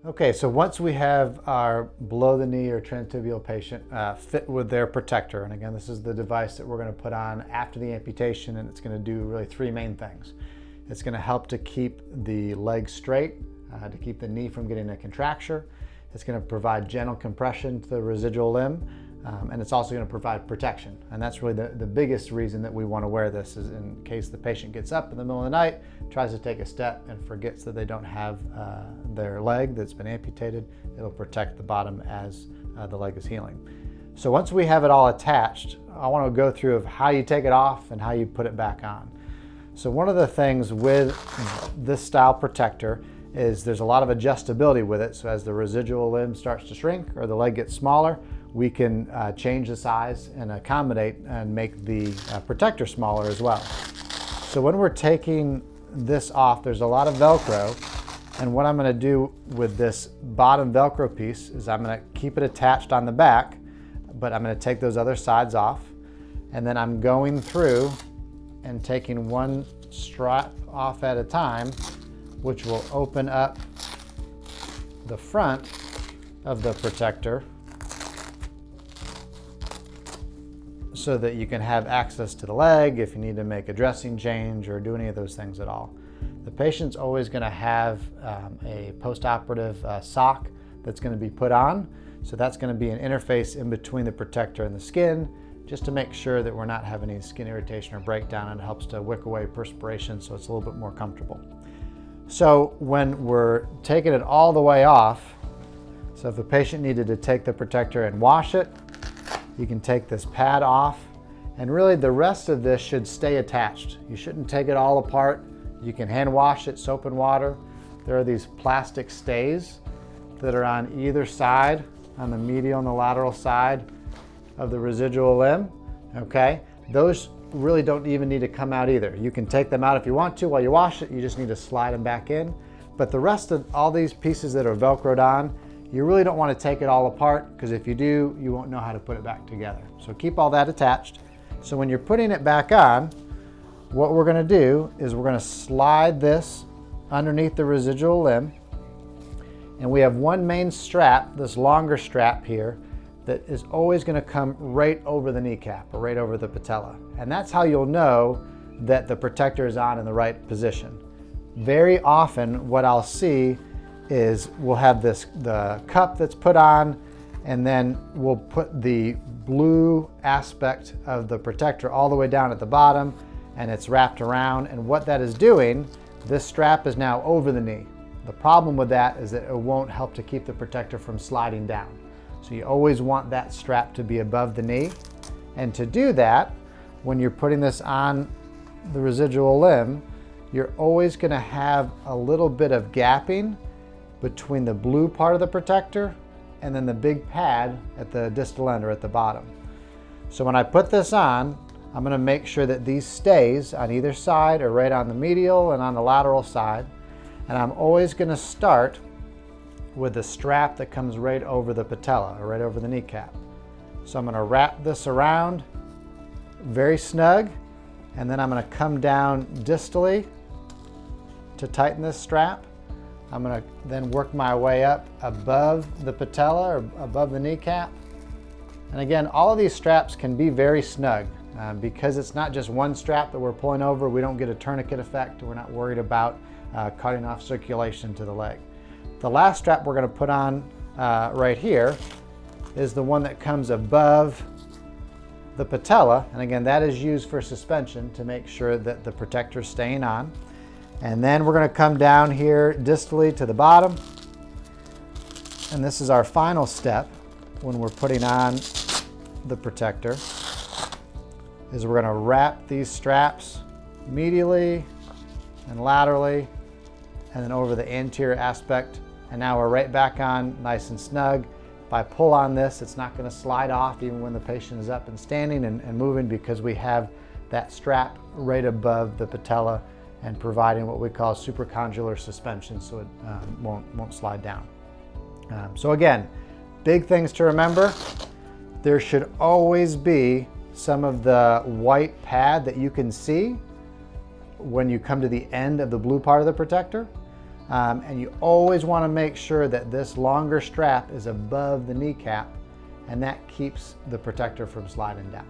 Okay, so once we have our below the knee or transtibial patient fit with their protector, and again, this is the device that we're going to put on after the amputation, and it's going to do really three main things. It's going to help to keep the leg straight, to keep the knee from getting a contracture. It's going to provide gentle compression to the residual limb, and it's also going to provide protection. And that's really the biggest reason that we want to wear this, is in case the patient gets up in the middle of the night, tries to take a step and forgets that they don't have their leg that's been amputated. It'll protect the bottom as the leg is healing. So once we have it all attached, I want to go through of how you take it off and how you put it back on. So one of the things with this style protector is there's a lot of adjustability with it. So as the residual limb starts to shrink or the leg gets smaller, we can change the size and accommodate and make the protector smaller as well. So when we're taking this off, there's a lot of Velcro, and what I'm going to do with this bottom Velcro piece is I'm going to keep it attached on the back, but I'm going to take those other sides off, and then I'm going through and taking one strap off at a time, which will open up the front of the protector so that you can have access to the leg if you need to make a dressing change or do any of those things at all. The patient's always going to have a post-operative sock that's going to be put on. So that's going to be an interface in between the protector and the skin, just to make sure that we're not having any skin irritation or breakdown, and it helps to wick away perspiration so it's a little bit more comfortable. So when we're taking it all the way off, so if the patient needed to take the protector and wash it, you can take this pad off, and really the rest of this should stay attached. You shouldn't take it all apart. You can hand wash it, soap and water. There are these plastic stays that are on either side, on the medial and the lateral side of the residual limb, okay? Those really don't even need to come out either. You can take them out if you want to while you wash it. You just need to slide them back in. But the rest of all these pieces that are Velcroed on, you really don't want to take it all apart, because if you do, you won't know how to put it back together. So keep all that attached. So when you're putting it back on, what we're going to do is we're going to slide this underneath the residual limb, and we have one main strap, this longer strap here, that is always going to come right over the kneecap or right over the patella. And that's how you'll know that the protector is on in the right position. Very often what I'll see is we'll have the cup that's put on, and then we'll put the blue aspect of the protector all the way down at the bottom, and it's wrapped around. And what that is doing, this strap is now over the knee. The problem with that is that it won't help to keep the protector from sliding down. So you always want that strap to be above the knee. And to do that, when you're putting this on the residual limb, you're always going to have a little bit of gapping between the blue part of the protector and then the big pad at the distal end or at the bottom. So when I put this on, I'm going to make sure that these stays on either side are right on the medial and on the lateral side. And I'm always going to start with the strap that comes right over the patella or right over the kneecap. So I'm going to wrap this around very snug, and then I'm going to come down distally to tighten this strap. I'm going to then work my way up above the patella or above the kneecap. And again, all of these straps can be very snug because it's not just one strap that we're pulling over. We don't get a tourniquet effect. We're not worried about cutting off circulation to the leg. The last strap we're going to put on right here is the one that comes above the patella. And again, that is used for suspension to make sure that the protector is staying on. And then we're going to come down here distally to the bottom. And this is our final step when we're putting on the protector, is we're going to wrap these straps medially and laterally and then over the anterior aspect. And now we're right back on nice and snug. If I pull on this, it's not going to slide off even when the patient is up and standing and moving, because we have that strap right above the patella and providing what we call supracondylar suspension, so it won't slide down. So again, big things to remember. There should always be some of the white pad that you can see when you come to the end of the blue part of the protector. And you always want to make sure that this longer strap is above the kneecap, and that keeps the protector from sliding down.